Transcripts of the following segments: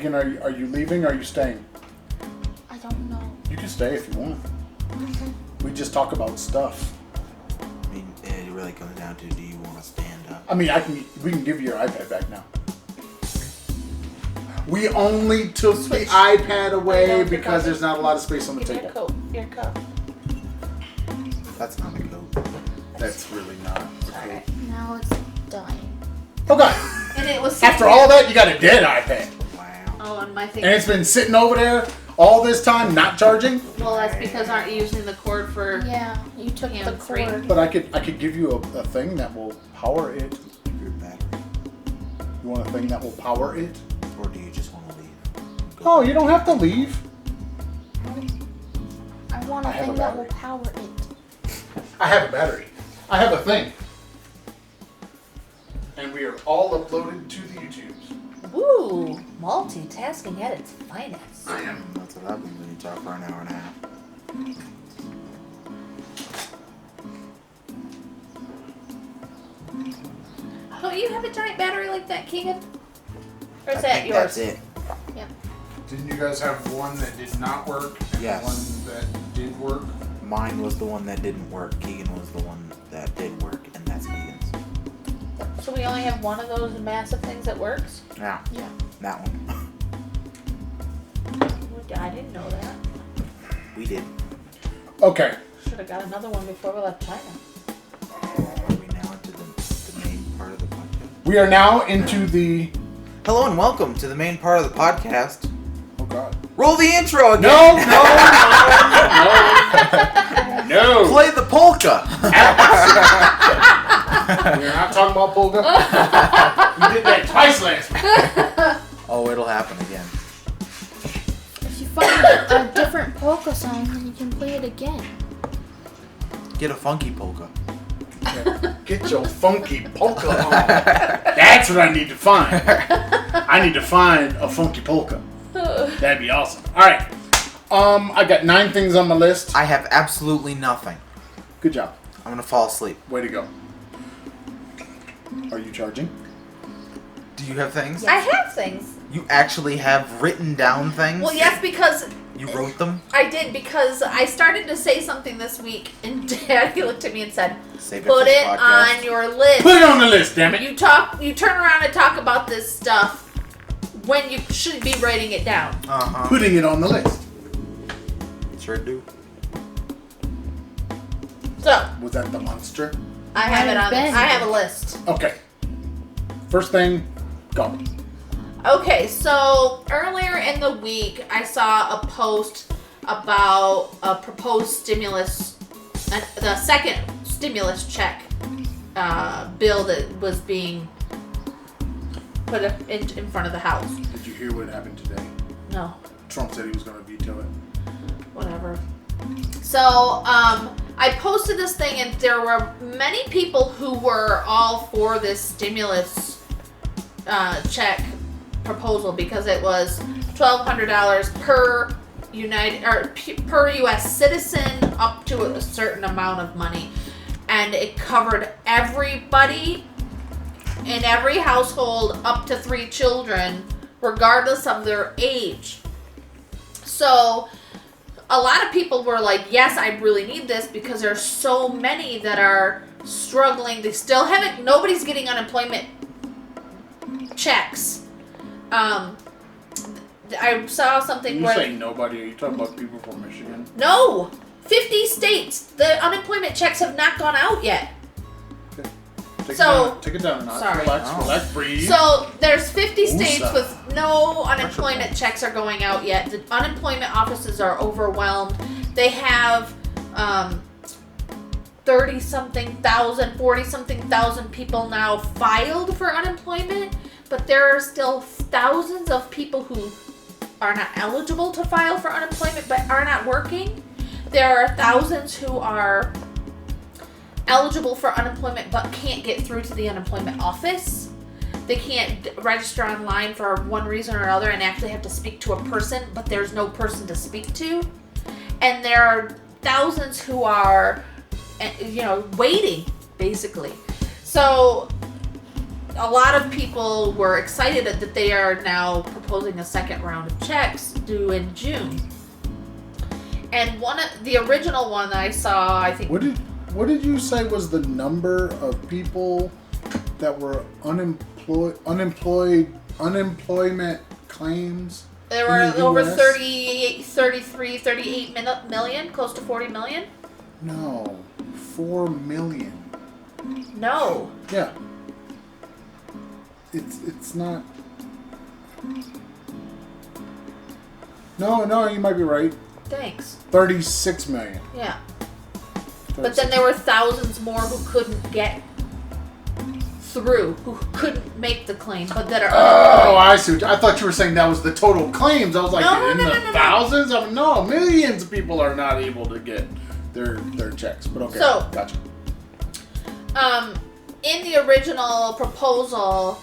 Keegan, are you leaving or are you staying? I don't know. You can stay if you want. We just talk about stuff. I mean, it really comes down to, do you want to stand up? I mean, we can give you your iPad back now. We only took the iPad away because there's not a lot of space on the Give me table. your cup. That's not a coat. That's really not. Alright. Now it's dying. Oh God! And it was After all that, you got a dead iPad. Wow. Oh, and my thing. And it's been sitting over there all this time, not charging. Well, that's because aren't you using the cord for? Yeah, you took the Hands-free. cord. But I could give you a thing that will power it. Your battery. You want a thing that will power it? Or do you just want to leave? Oh, you don't have to leave. I want a I have thing a that will battery. power it. I have a battery. I have a thing. And we are all uploaded to the YouTubes. Woo! Multitasking at its finest. I am. That's what happens when you talk for an hour and a half. Don't you have a giant battery like that, Keegan? Or is I that think yours? That's it. Didn't you guys have one that did not work and Yes. one that did work? Mine was the one that didn't work. Keegan was the one that did work, and that's Keegan's. So we only have one of those massive things that works? Yeah. Yeah. That one. I didn't know that. We did. Okay. Should have got another one before we left China. Are we now into the main part of the podcast? We are now into the... Hello and welcome to the main part of the podcast. Oh God. Roll the intro again. No, no. Play the polka. We're not talking about polka. We did that twice last week. Oh, it'll happen again. If you find a different polka song, then you can play it again. Get a funky polka. Get your funky polka on. That's what I need to find. I need to find a funky polka. That'd be awesome. All right. I got 9 things on my list. I have absolutely nothing. Good job. I'm gonna fall asleep. Way to go. Are you charging? Do you have things? I have things. You actually have written down things? Well, yes, because You wrote them? I did, because I started to say something this week, and Daddy looked at me and said, Save "Put for the it podcast. on your list. Put it on the list, damn it. You turn around and talk about this stuff when you should be writing it down." Uh-huh. Putting it on the list. Sure do. So Was that the monster? I have it on. Ben. I have a list. Okay. First thing, go. Okay, so earlier in the week, I saw a post about a proposed stimulus, the second stimulus check bill that was being put in front of the House. Did you hear what happened today? No, Trump said he was going to veto it. whatever. So, I posted this thing, and there were many people who were all for this stimulus check proposal because it was $1,200 per per U.S. citizen up to a certain amount of money, and it covered everybody in every household up to 3 children, regardless of their age. So a lot of people were like, yes, I really need this because there's so many that are struggling. They still haven't, nobody's getting unemployment checks. I saw something When you where... say nobody, are you talking about people from Michigan? No! 50 states. The unemployment checks have not gone out yet. Take it down a notch. Sorry. Relax, breathe. So there's 50 states Woosah. with no unemployment checks are going out yet. The unemployment offices are overwhelmed. They have 30-something thousand, 40-something thousand people now filed for unemployment, but there are still thousands of people who are not eligible to file for unemployment but are not working. There are thousands who are eligible for unemployment but can't get through to the unemployment office. They can't register online for one reason or another and actually have to speak to a person, but there's no person to speak to. And there are thousands who are, waiting, basically. So a lot of people were excited that they are now proposing a second round of checks due in June. And the original one that I saw, I think. What did you say was the number of people that were unemployment claims? There were over 38 million, close to 40 million. No, 4 million. No. Yeah. It's not. No, you might be right. Thanks. 36 million. Yeah. But then there were thousands more who couldn't get through, who couldn't make the claim, but that are Oh, I see. I thought you were saying that was the total claims. I was like, No, thousands? No, millions of people are not able to get their checks. But okay, So, gotcha. In the original proposal,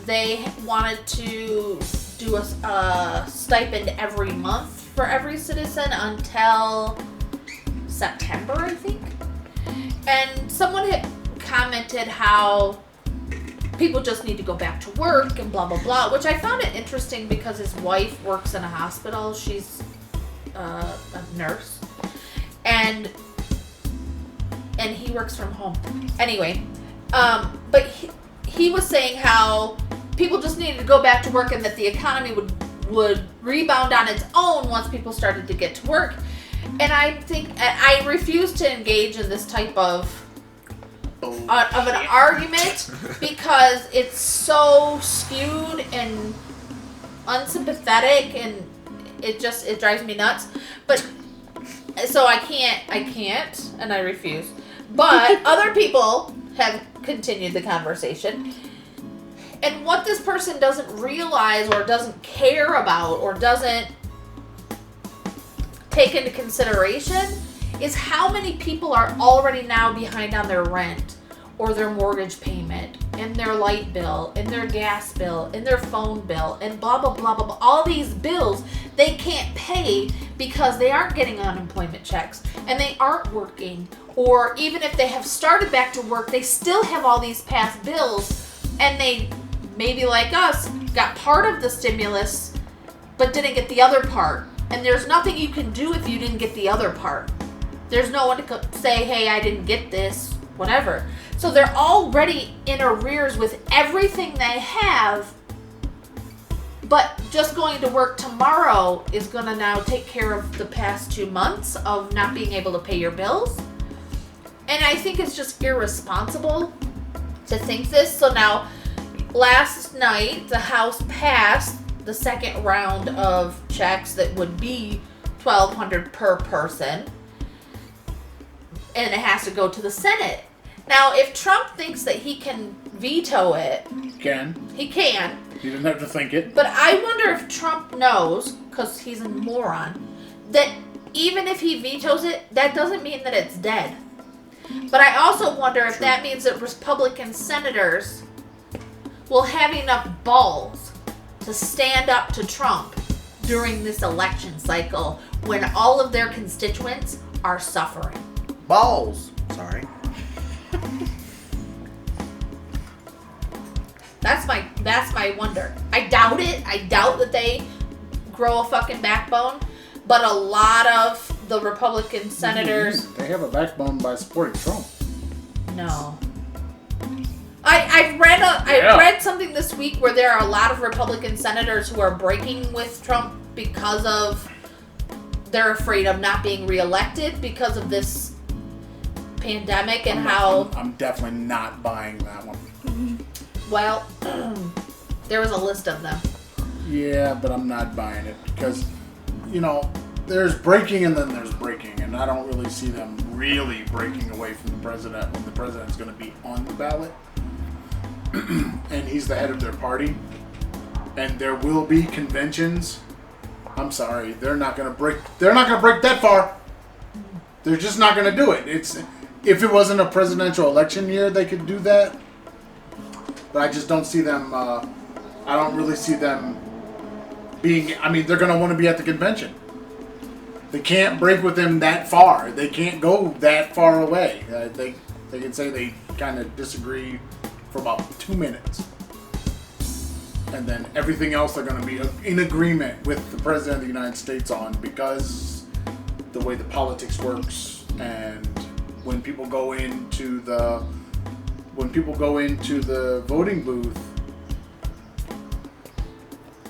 they wanted to do a stipend every month for every citizen until September, I think. And someone had commented how people just need to go back to work and blah, blah, blah, which I found it interesting because his wife works in a hospital. She's a nurse. And he works from home. Anyway, but he was saying how people just needed to go back to work and that the economy would rebound on its own once people started to get to work. And I think I refuse to engage in this type of an argument because it's so skewed and unsympathetic, and it drives me nuts. But so I can't, and I refuse. But other people have continued the conversation. And what this person doesn't realize or doesn't care about or doesn't take into consideration is how many people are already now behind on their rent or their mortgage payment and their light bill and their gas bill and their phone bill and blah, blah, blah, blah, blah. All these bills they can't pay because they aren't getting unemployment checks and they aren't working. Or even if they have started back to work, they still have all these past bills and they, maybe like us, got part of the stimulus but didn't get the other part. And there's nothing you can do if you didn't get the other part. There's no one to say, hey, I didn't get this, whatever. So they're already in arrears with everything they have, but just going to work tomorrow is going to now take care of the past 2 months of not being able to pay your bills. And I think it's just irresponsible to think this. So now, last night, the House passed the second round of checks that would be $1,200 per person, and it has to go to the Senate. Now, if Trump thinks that he can veto it, he can. He didn't have to think it. But I wonder if Trump knows, because he's a moron, that even if he vetoes it, that doesn't mean that it's dead. But I also wonder if that means that Republican senators will have enough balls to stand up to Trump during this election cycle when all of their constituents are suffering. Balls. Sorry. That's my wonder. I doubt it. I doubt that they grow a fucking backbone, but a lot of the Republican senators... They have a backbone by supporting Trump. No. I read something this week where there are a lot of Republican senators who are breaking with Trump because of they're afraid of not being reelected because of this pandemic and I'm definitely not buying that one. Well, there was a list of them. Yeah, but I'm not buying it because, there's breaking and then there's breaking, and I don't really see them really breaking away from the president when the president's going to be on the ballot. And he's the head of their party, and there will be conventions. I'm sorry, they're not going to break that far. They're just not going to do it. If it wasn't a presidential election year, they could do that. But I just don't see them. I don't really see them being. They're going to want to be at the convention. They can't break with them that far. They can't go that far away. They can say they kind of disagree for about 2 minutes. And then everything else they're going to be in agreement with the President of the United States on, because the way the politics works, and when people go into the voting booth,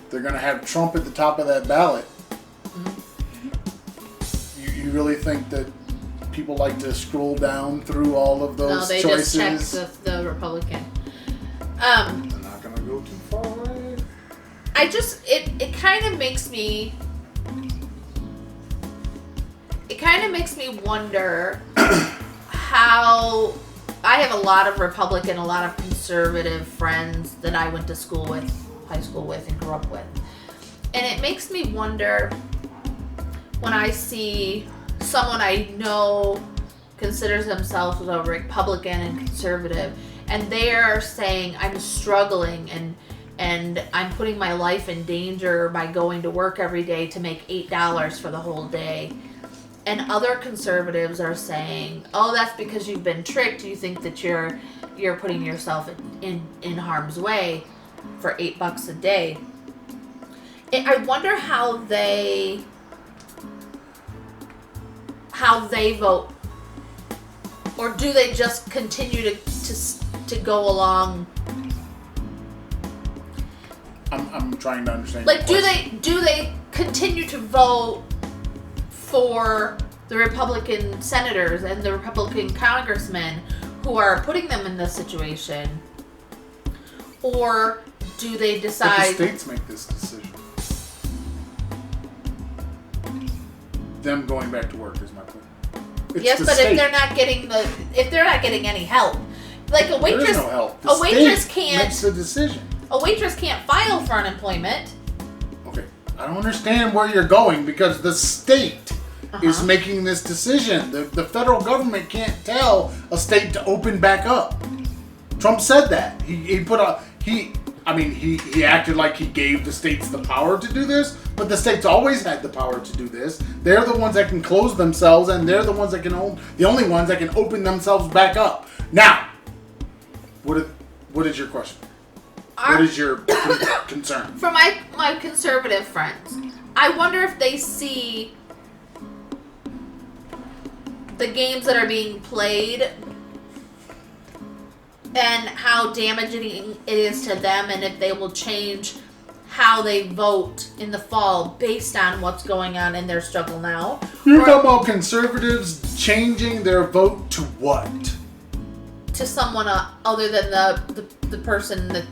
they're going to have Trump at the top of that ballot. You really think that people like to scroll down through all of those no, they choices? just check the Republican. They're not going to go too far away. It kind of makes me wonder how I have a lot of Republican, a lot of conservative friends that I went to school with, high school with, and grew up with. And it makes me wonder when I see someone I know considers themselves a Republican and conservative, and they are saying, I'm struggling and I'm putting my life in danger by going to work every day to make $8 for the whole day. And other conservatives are saying, oh, that's because you've been tricked. You think that you're putting yourself in harm's way for $8 a day. I wonder how they vote, or do they just continue to go along? I'm trying to understand. Like, do they continue to vote for the Republican senators and the Republican congressmen who are putting them in this situation, or do they decide? But the states make this decision. Them going back to work is my point. Yes, but state. if they're not getting any help, like a waitress, there is no help. The a waitress state can't makes the decision. A waitress can't file for unemployment. Okay, I don't understand where you're going, because the state is making this decision. The federal government can't tell a state to open back up. Trump said that. He acted like he gave the states the power to do this, but the states always had the power to do this. They're the ones that can close themselves, and they're the ones that the only ones that can open themselves back up. Now, what is your question? What is your concern? For my conservative friends, I wonder if they see the games that are being played and how damaging it is to them, and if they will change how they vote in the fall based on what's going on in their struggle now. You're talking about conservatives changing their vote to what? To someone other than the person that...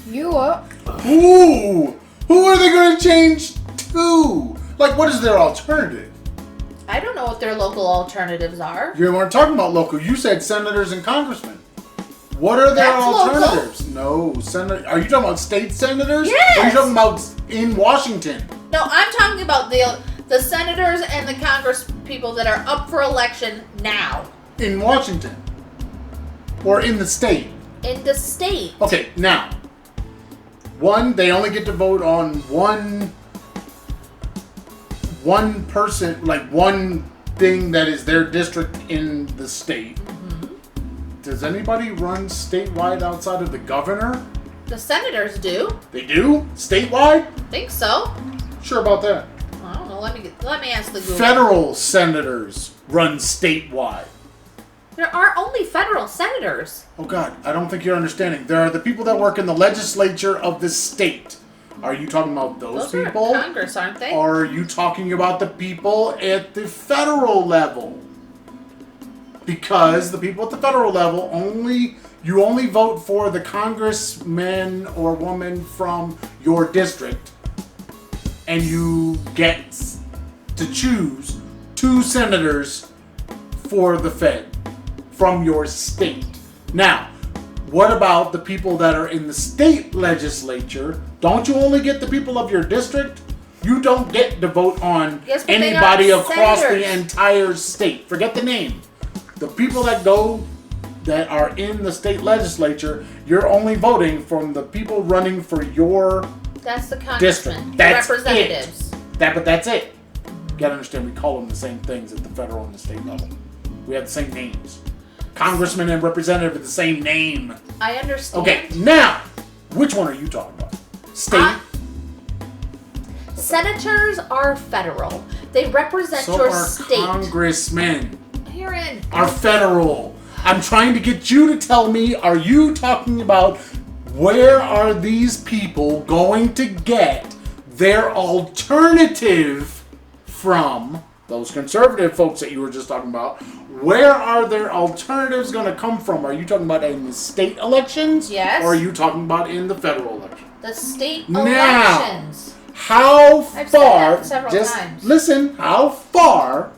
You up? Who are they going to change to? Like, what is their alternative? I don't know what their local alternatives are. You weren't talking about local. You said senators and congressmen. What are their That's alternatives? No, are you talking about state senators? Yes. Or are you talking about in Washington? No, I'm talking about the senators and the Congress people that are up for election now. In Washington? Or in the state? In the state. Okay, now, they only get to vote on one person, like one thing that is their district in the state. Does anybody run statewide outside of the governor? The senators do. They do? Statewide? Think so. Sure about that. I don't know. Let me ask the Google. Federal senators run statewide. There are only federal senators. Oh God, I don't think you're understanding. There are the people that work in the legislature of the state. Are you talking about those people? Are Congress, aren't they? Or are you talking about the people at the federal level? Because the people at the federal level you only vote for the congressman or woman from your district, and you get to choose 2 senators for the Fed from your state. Now, what about the people that are in the state legislature? Don't you only get the people of your district? You don't get to vote on anybody across the entire state. Forget the name. The people that are in the state legislature, you're only voting from the people running for your That's the congressmen. district. That's representatives. But that's it. You gotta understand, we call them the same things at the federal and the state level. We have the same names. Congressman and representative are the same name. I understand. Okay, now, Which one are you talking about? State? Senators are federal. They represent So your are state. congressmen You're in. are federal. I'm trying to get you to tell me, are you talking about where are these people going to get their alternative from those conservative folks that you were just talking about? Where are their alternatives going to come from? Are you talking about in the state elections? Yes. Or are you talking about in the federal election? The state Now, elections. How I've said far, that several just times. listen, how far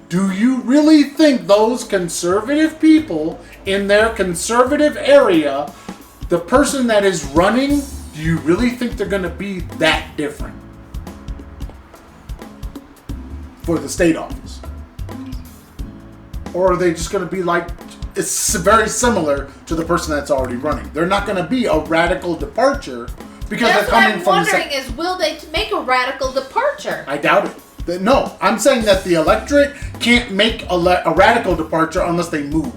do you really think those conservative people in their conservative area, the person that is running, do you really think they're going to be that different for the state office? Or are they just going to be like, it's very similar to the person that's already running? They're not going to be a radical departure because That's they're what coming I'm from the wondering is, will they make a radical departure? I doubt it. No, I'm saying that the electorate can't make a radical departure unless they move.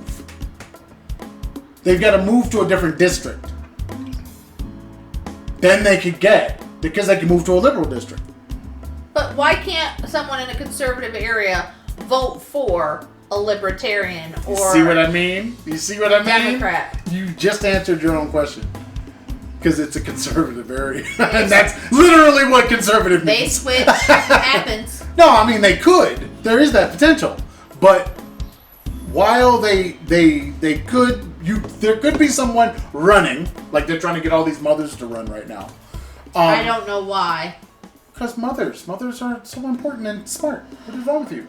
They've got to move to a different district. Then they could get, because they can move to a liberal district. But why can't someone in a conservative area vote for a libertarian or See what I mean? You see what I mean? Democrat? You just answered your own question. Because it's a conservative area. And that's literally what conservative They means. switch. Happens. No, I mean, they could. There is that potential. But while they could, there could be someone running, like they're trying to get all these mothers to run right now. I don't know why. Because mothers are so important and smart. What is wrong with you?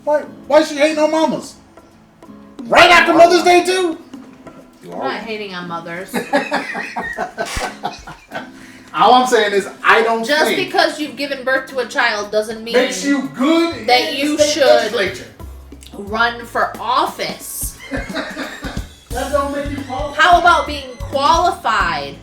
Why she hating on mamas? Right after Mother's Day too? You I'm are. not hating on mothers. All I'm saying is I don't Just think because you've given birth to a child doesn't mean makes you good that in you the state should- legislature. run for office. That don't make you qualified. How about being qualified?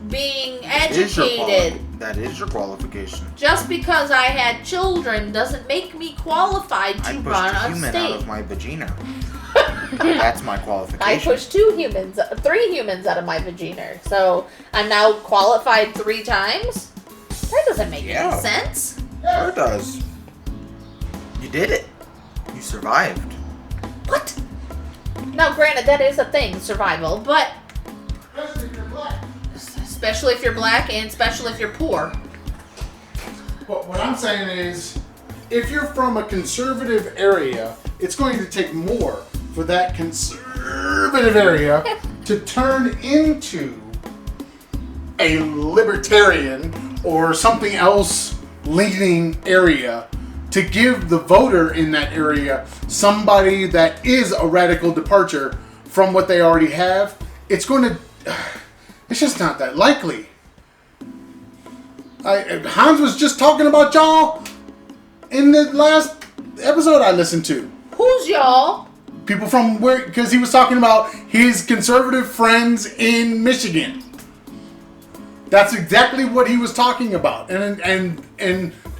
Being educated? That is your qualification. Just because I had children doesn't make me qualified I to pushed run a a human out of state. my vagina. That's my qualification. I pushed 3 humans out of my vagina. So I'm now qualified 3 times? That doesn't make Yeah. any sense. Sure it does. You did it. You survived. What? Now, granted, that is a thing, survival, but especially if you're black and especially if you're poor. But what I'm saying is, if you're from a conservative area, it's going to take more for that conservative area to turn into a libertarian or something else leaning area to give the voter in that area somebody that is a radical departure from what they already have. It's just not that likely. Hans was just talking about y'all in the last episode I listened to. Who's y'all? People from where, because he was talking about his conservative friends in Michigan. That's exactly what he was talking about, and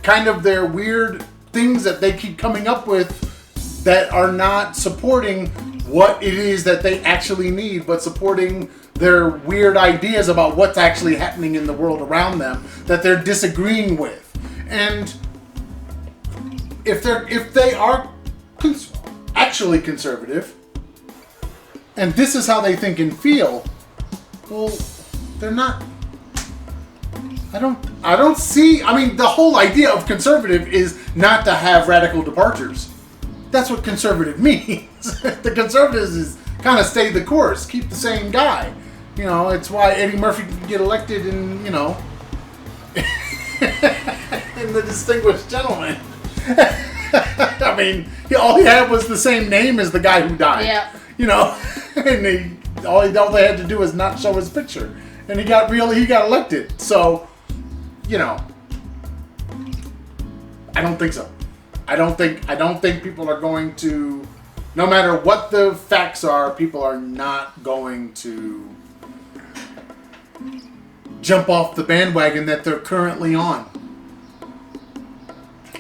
kind of their weird things that they keep coming up with that are not supporting what it is that they actually need, but supporting their weird ideas about what's actually happening in the world around them that they're disagreeing with. And if they are actually conservative, and this is how they think and feel, well, they're not. I don't see. I mean, the whole idea of conservative is not to have radical departures. That's what conservative means. The conservatives is kind of stay the course, keep the same guy. You know, it's why Eddie Murphy can get elected in, you know, in The Distinguished Gentleman. I mean, all he had was the same name as the guy who died. Yeah. You know, and all they had to do was not show his picture, and he got elected. So, you know, I don't think so. I don't think people are going to, no matter what the facts are, people are not going to jump off the bandwagon that they're currently on.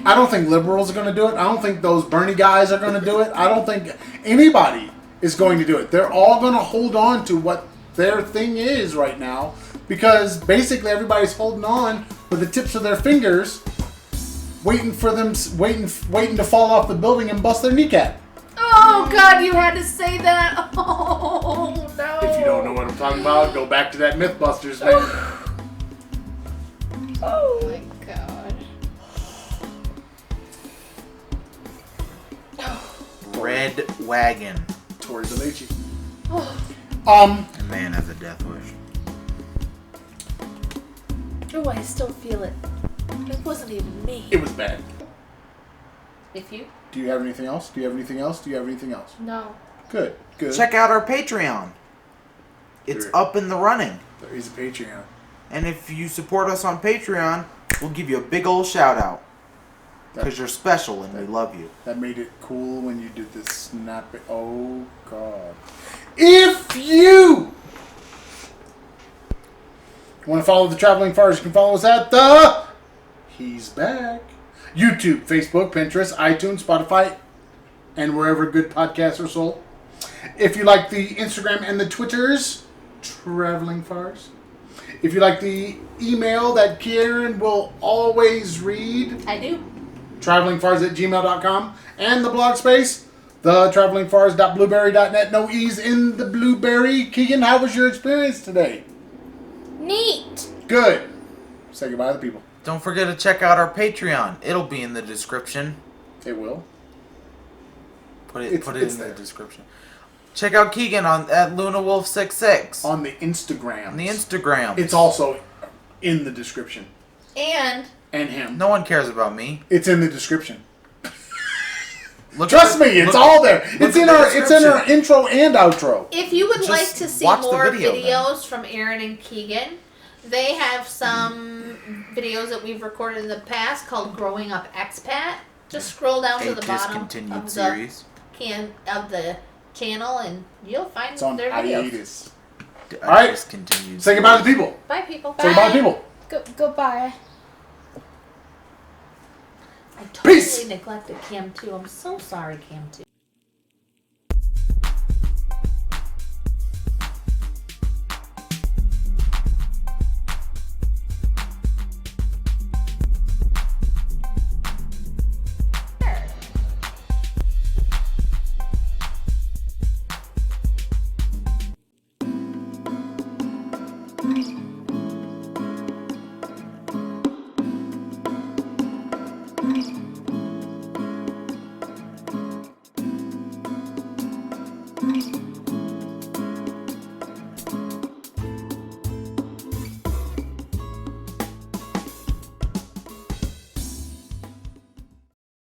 I don't think liberals are going to do it. I don't think those Bernie guys are going to do it. I don't think anybody is going to do it. They're all going to hold on to what their thing is right now because basically everybody's holding on with the tips of their fingers, waiting to fall off the building and bust their kneecap. Oh God, you had to say that. Oh no. If you don't know what I'm talking about, go back to that MythBusters thing. Oh my god. Red Wagon. Tori Belici. A man has a death wish. Oh, I still feel it. It wasn't even me. It was bad. If you? Do you have anything else? Do you have anything else? Do you have anything else? No. Good. Check out our Patreon. It's There- up in the running. There is a Patreon. And if you support us on Patreon, we'll give you a big old shout out. Because you're special and we love you. That made it cool when you did this snap. Oh, God. If you want to follow the Traveling Farrs, you can follow us at the He's Back. YouTube, Facebook, Pinterest, iTunes, Spotify, and wherever good podcasts are sold. If you like the Instagram and the Twitters, Traveling Farrs. If you like the email that Kieran will always read, I do. travelingfars@gmail.com, and the blog space, the travelingfars.blueberry.net. No E's in the blueberry. Keegan, how was your experience today? Neat. Good. Say goodbye to the people. Don't forget to check out our Patreon. It'll be in the description. It will. Put it It's in there. the description. Check out Keegan at LunaWolf66 On the Instagram. on the Instagram. It's also in the description. And And him. No one cares about me. It's in the description. Look Trust me, it's all there. It's in the our intro and outro. if you would Just like to see watch the more video, videos from Aaron and Keegan, they have some videos that we've recorded in the past called Growing Up Expat. Just scroll down to A the bottom discontinued of the series. of the channel and you'll find It's on their videos. hiatus. A All right. discontinued Say goodbye to the series. people. Bye, people. Say goodbye to the people. Goodbye. I totally Peace. neglected Cam 2. I'm so sorry, Cam 2.